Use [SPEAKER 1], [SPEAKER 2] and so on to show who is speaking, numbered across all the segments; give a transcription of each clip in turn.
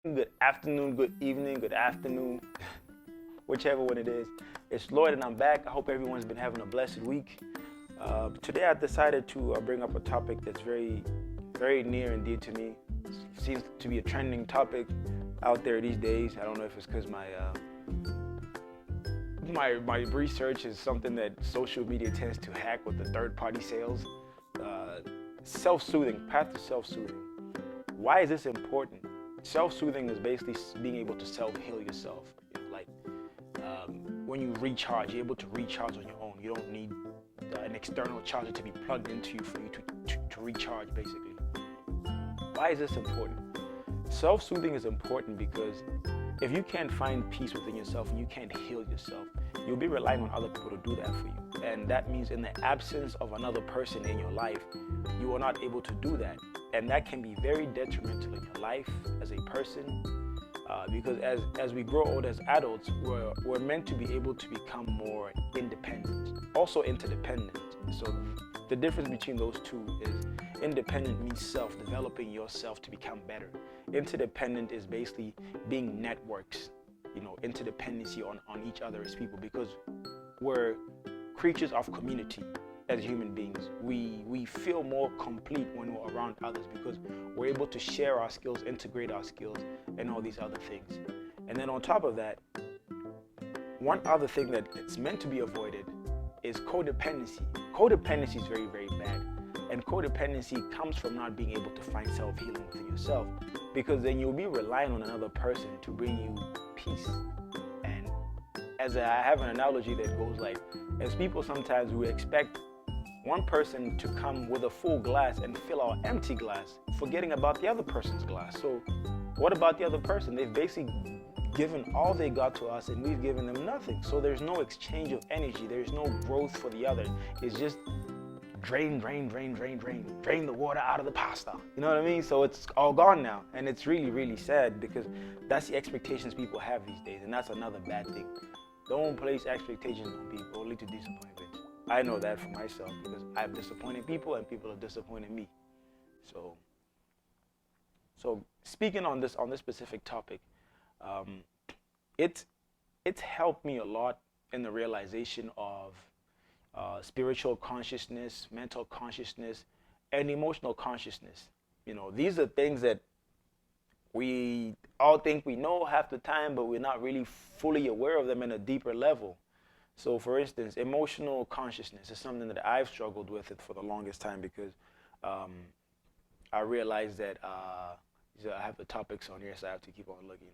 [SPEAKER 1] good afternoon, good evening, good afternoon, whichever one it is. It's Lloyd and I'm back. I hope everyone's been having a blessed week. Today I decided to bring up a topic that's very near and dear to me. It seems to be a trending topic out there these days. I don't know if it's because my research is something that social media tends to hack with the third-party sales. Uh, Self-soothing, path to self-soothing. Why is this important? Self-soothing is basically being able to self-heal yourself. Like when you recharge, you're able to recharge on your own. You don't need an external charger to be plugged into you for you to recharge, basically. Why is this important? Self-soothing is important because if you can't find peace within yourself and you can't heal yourself, you'll be relying on other people to do that for you. And that means in the absence of another person in your life, you are not able to do that. And that can be very detrimental in your life as a person, because as we grow old as adults, we're meant to be able to become more independent, also interdependent. So the difference between those two is independent means self, developing yourself to become better. Interdependent is basically being networks, interdependency on each other as people, because we're creatures of community as human beings. We feel more complete when we're around others because we're able to share our skills, integrate our skills, and all these other things. And then on top of that, one other thing that it's meant to be avoided is codependency. Codependency is very bad. And codependency comes from not being able to find self-healing within yourself, because then you'll be relying on another person to bring you peace. And I have an analogy that goes like, as people sometimes we expect one person to come with a full glass and fill our empty glass, forgetting about the other person's glass. So what about the other person? They've basically given all they got to us and we've given them nothing. So there's no exchange of energy. There's no growth for the other. It's just drain the water out of the pasta. You know what I mean? So it's all gone now. And it's really sad because that's the expectations people have these days. And that's another bad thing. Don't place expectations on people, only to disappointment. I know that for myself because I've disappointed people and people have disappointed me. So speaking on this specific topic, um, it's it's helped me a lot in the realization of spiritual consciousness, mental consciousness, and emotional consciousness. These are things that we all think we know half the time, but we're not really fully aware of them in a deeper level. So, for instance, emotional consciousness is something that I've struggled with it for the longest time because um, I realized that so I have the topics on here, so I have to keep on looking.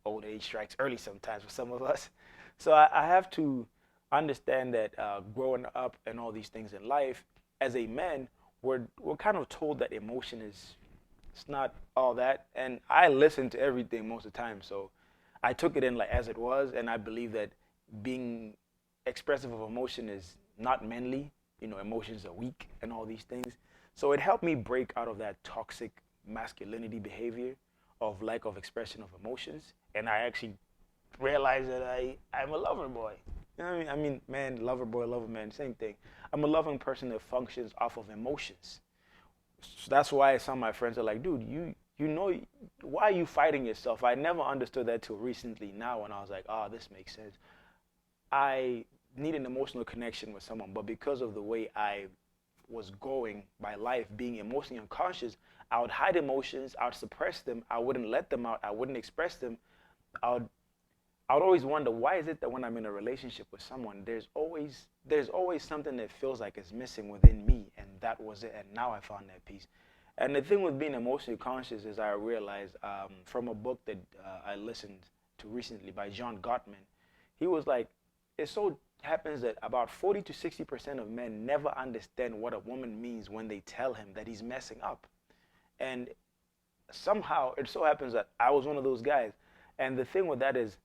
[SPEAKER 1] Old age strikes early sometimes for some of us. So I have to understand that growing up and all these things in life, as a man, we're kind of told that emotion is it's not all that, and I listen to everything most of the time. So I took it in like as it was, and I believe that being expressive of emotion is not manly. Emotions are weak and all these things. So it helped me break out of that toxic masculinity behavior of lack of expression of emotions, and I actually realized that I'm a lover boy. You know what I mean? I mean, man, lover boy, lover man, same thing. I'm a loving person that functions off of emotions. So that's why some of my friends are like, dude, you know, why are you fighting yourself? I never understood that till recently. Now, when I was like, oh, this makes sense. I need an emotional connection with someone, but because of the way I was going by life, being emotionally unconscious, I would hide emotions, I would suppress them, I wouldn't let them out, I wouldn't express them. I would I would always wonder why is it that when I'm in a relationship with someone, there's always something that feels like it's missing within me, and that was it. And now I found that peace. And the thing with being emotionally conscious is I realized from a book that I listened to recently by John Gottman, he was like, it so happens that about 40 to 60% of men never understand what a woman means when they tell him that he's messing up. And somehow it so happens that I was one of those guys. And the thing with that is,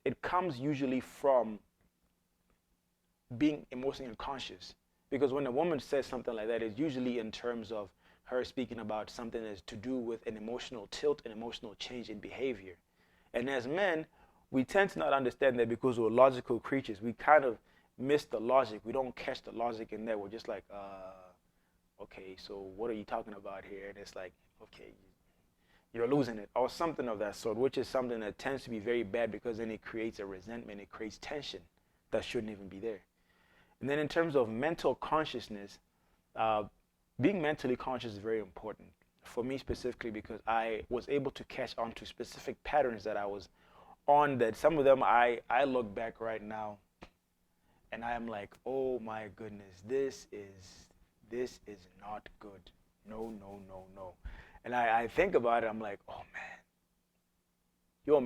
[SPEAKER 1] it comes usually from being emotionally unconscious. Because when a woman says something like that, it's usually in terms of her speaking about something that's to do with an emotional tilt, an emotional change in behavior. And as men, we tend to not understand that because we're logical creatures. We kind of miss the logic. We don't catch the logic in there. We're just like, okay, so what are you talking about here? And it's like, okay, you're losing it, or something of that sort, which is something that tends to be very bad because then it creates a resentment, it creates tension that shouldn't even be there. And then in terms of mental consciousness, uh, being mentally conscious is very important for me specifically because I was able to catch on to specific patterns that I was on, that some of them I look back right now and I am like, oh my goodness, this is not good. No, no, no, no. And I think about it, I'm like, oh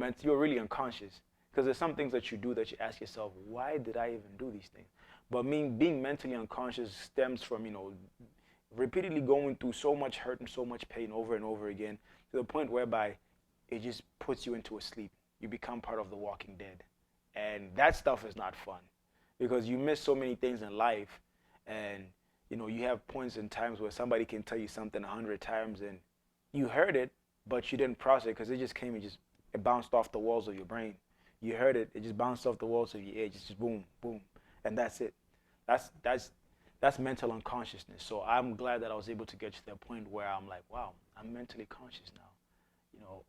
[SPEAKER 1] man, you're really unconscious. Because there's some things that you do that you ask yourself, why did I even do these things? But me being mentally unconscious stems from, repeatedly going through so much hurt and so much pain over and over again to the point whereby it just puts you into a sleep. You become part of the walking dead. And that stuff is not fun because you miss so many things in life. And, you have points and times where somebody can tell you something 100 times and you heard it, but you didn't process it because it just came and it bounced off the walls of your brain. You heard it, it just bounced off the walls of your edge. It's just boom, boom, and that's it. That's mental unconsciousness. So I'm glad that I was able to get to that point where I'm like, wow, I'm mentally conscious now.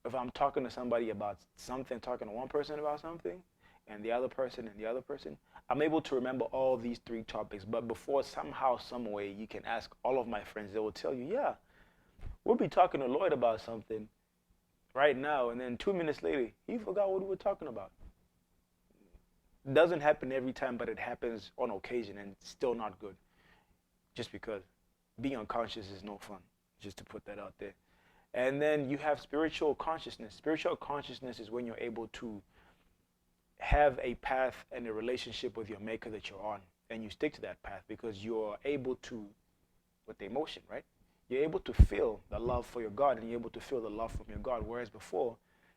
[SPEAKER 1] If I'm talking to somebody about something, talking to one person about something, and the other person and the other person, I'm able to remember all these three topics. But before, somehow, some way, you can ask all of my friends. They will tell you, yeah, we'll be talking to Lloyd about something right now, and then 2 minutes later, he forgot what we were talking about. It doesn't happen every time, but it happens on occasion, and it's still not good. Just because being unconscious is no fun, just to put that out there. And then you have spiritual consciousness. Spiritual consciousness is when you're able to have a path and a relationship with your maker that you're on, and you stick to that path because you're able to, with the emotion, right? You're able to feel the love for your God, and you're able to feel the love from your God. Whereas before,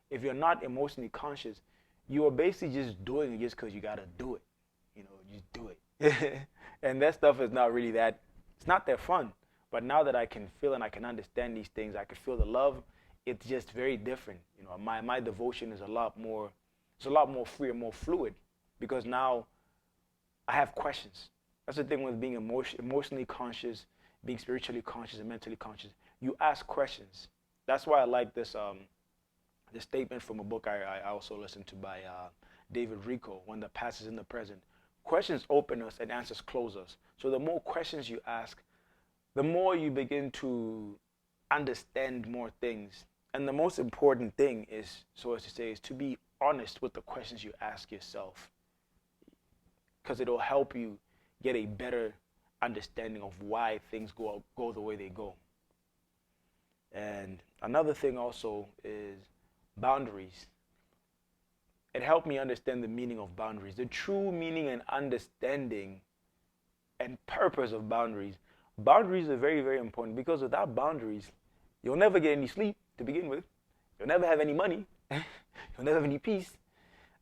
[SPEAKER 1] if you're not emotionally conscious, you are basically just doing it just because you got to do it. Just do it. And that stuff is not really it's not that fun. But now that I can feel and I can understand these things, I can feel the love, it's just very different. My devotion is a lot more free and more fluid because now I have questions. That's the thing with being emotionally conscious, being spiritually conscious and mentally conscious. You ask questions. That's why I like this statement from a book I also listened to by David Rico, When the Past is in the Present. Questions open us and answers close us. So the more questions you ask, the more you begin to understand more things. And the most important thing is, so as to say, is to be honest with the questions you ask yourself. Because it'll help you get a better understanding of why things go the way they go. And another thing also is boundaries. It helped me understand the meaning of boundaries, the true meaning and understanding and purpose of boundaries. Boundaries are very, very important because without boundaries, you'll never get any sleep to begin with. You'll never have any money. You'll never have any peace.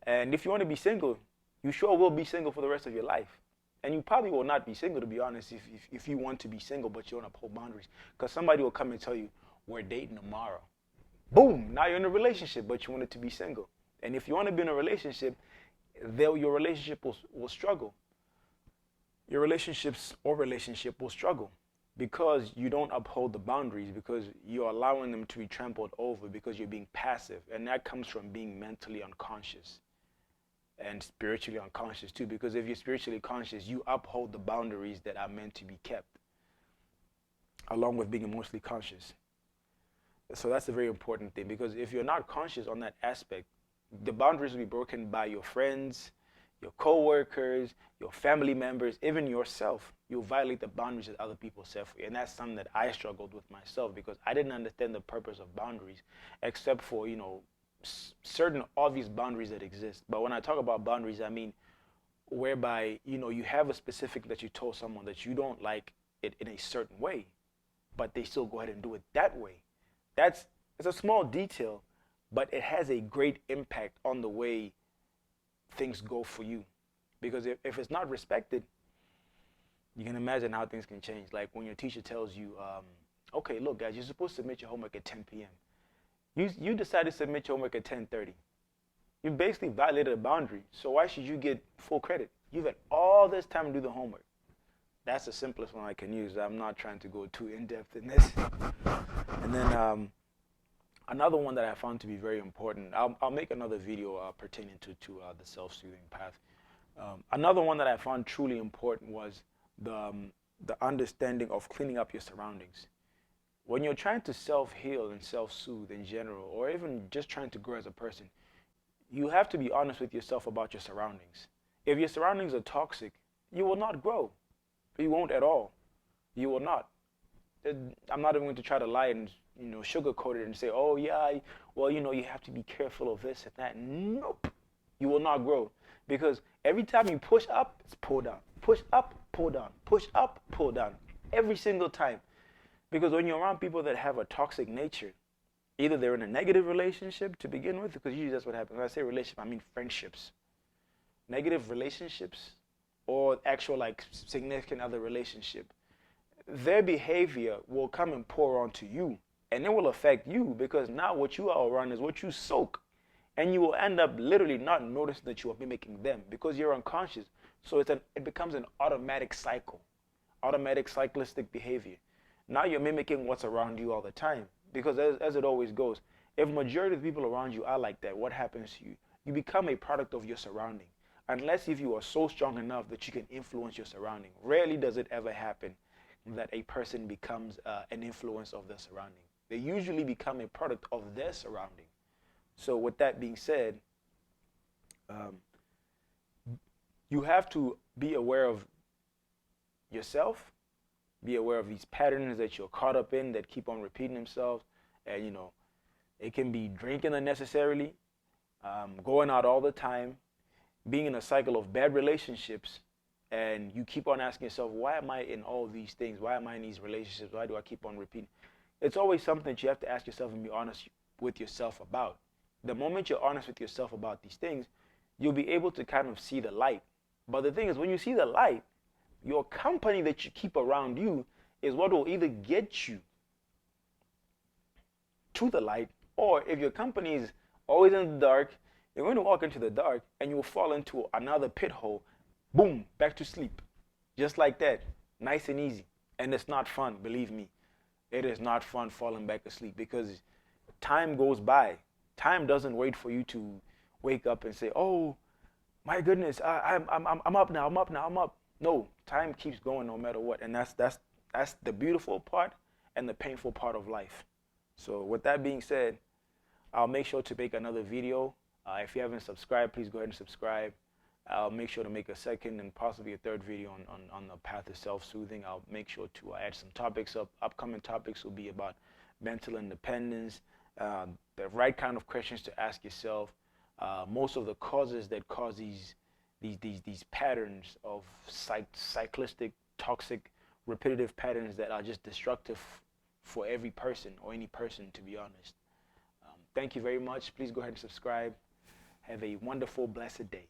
[SPEAKER 1] And if you want to be single, you sure will be single for the rest of your life. And you probably will not be single, to be honest, if you want to be single, but you don't uphold boundaries. Because somebody will come and tell you, we're dating tomorrow. Boom, now you're in a relationship, but you wanted to be single. And if you want to be in a relationship, your relationship will struggle. Your relationship will struggle because you don't uphold the boundaries, because you're allowing them to be trampled over, because you're being passive. And that comes from being mentally unconscious and spiritually unconscious too, because if you're spiritually conscious, you uphold the boundaries that are meant to be kept, along with being emotionally conscious. So that's a very important thing, because if you're not conscious on that aspect, the boundaries will be broken by your friends, your co-workers, your family members, even yourself. You'll violate the boundaries that other people set for you. And that's something that I struggled with myself because I didn't understand the purpose of boundaries, except for, certain obvious boundaries that exist. But when I talk about boundaries, I mean whereby, you have a specific that you told someone that you don't like it in a certain way, but they still go ahead and do it that way. It's a small detail, but it has a great impact on the way things go for you. Because if it's not respected, you can imagine how things can change. Like when your teacher tells you, okay, look guys, you're supposed to submit your homework at 10 p.m. You decide to submit your homework at 10:30. You basically violated a boundary. So why should you get full credit? You've had all this time to do the homework. That's the simplest one I can use. I'm not trying to go too in-depth in this. And then Another one that I found to be very important, I'll make another video pertaining to the self-soothing path. Another one that I found truly important was the understanding of cleaning up your surroundings. When you're trying to self-heal and self-soothe in general, or even just trying to grow as a person, you have to be honest with yourself about your surroundings. If your surroundings are toxic, you will not grow. You won't at all. You will not. I'm not even going to try to lie and sugarcoat it and say, oh yeah, well you have to be careful of this and that. Nope. You will not grow, because every time you push up, it's pull down. Push up, pull down. Push up, pull down. Every single time. Because when you're around people that have a toxic nature, either they're in a negative relationship to begin with, because usually that's what happens. When I say relationship, I mean friendships. Negative relationships, or actual like significant other relationship, their behavior will come and pour onto you, and it will affect you, because now what you are around is what you soak, and you will end up literally not noticing that you are mimicking them because you're unconscious. So it becomes an automatic cycle, automatic cyclistic behavior. Now you're mimicking what's around you all the time, because as it always goes, if majority of the people around you are like that, what happens to you? You become a product of your surrounding, unless if you are so strong enough that you can influence your surrounding. Rarely does it ever happen that a person becomes an influence of their surrounding. They usually become a product of their surrounding. So with that being said, you have to be aware of yourself, be aware of these patterns that you're caught up in that keep on repeating themselves. And it can be drinking unnecessarily, going out all the time, being in a cycle of bad relationships, and you keep on asking yourself, why am I in all these things? Why am I in these relationships? Why do I keep on repeating? It's always something that you have to ask yourself and be honest with yourself about. The moment you're honest with yourself about these things, you'll be able to kind of see the light. But the thing is, when you see the light, your company that you keep around you is what will either get you to the light, or if your company is always in the dark, you're going to walk into the dark and you will fall into another pit hole. Boom, back to sleep. Just like that. Nice and easy. And it's not fun, believe me. It is not fun falling back asleep, because time goes by. Time doesn't wait for you to wake up and say, oh, my goodness, I'm up now, I'm up. No, time keeps going no matter what. And that's the beautiful part and the painful part of life. So with that being said, I'll make sure to make another video. If you haven't subscribed, please go ahead and subscribe. I'll make sure to make a second and possibly a third video on the path of self-soothing. I'll make sure to add some topics up. Upcoming topics will be about mental independence, the right kind of questions to ask yourself, most of the causes that cause these patterns of cyclistic, toxic, repetitive patterns that are just destructive for every person, or any person, to be honest. Thank you very much. Please go ahead and subscribe. Have a wonderful, blessed day.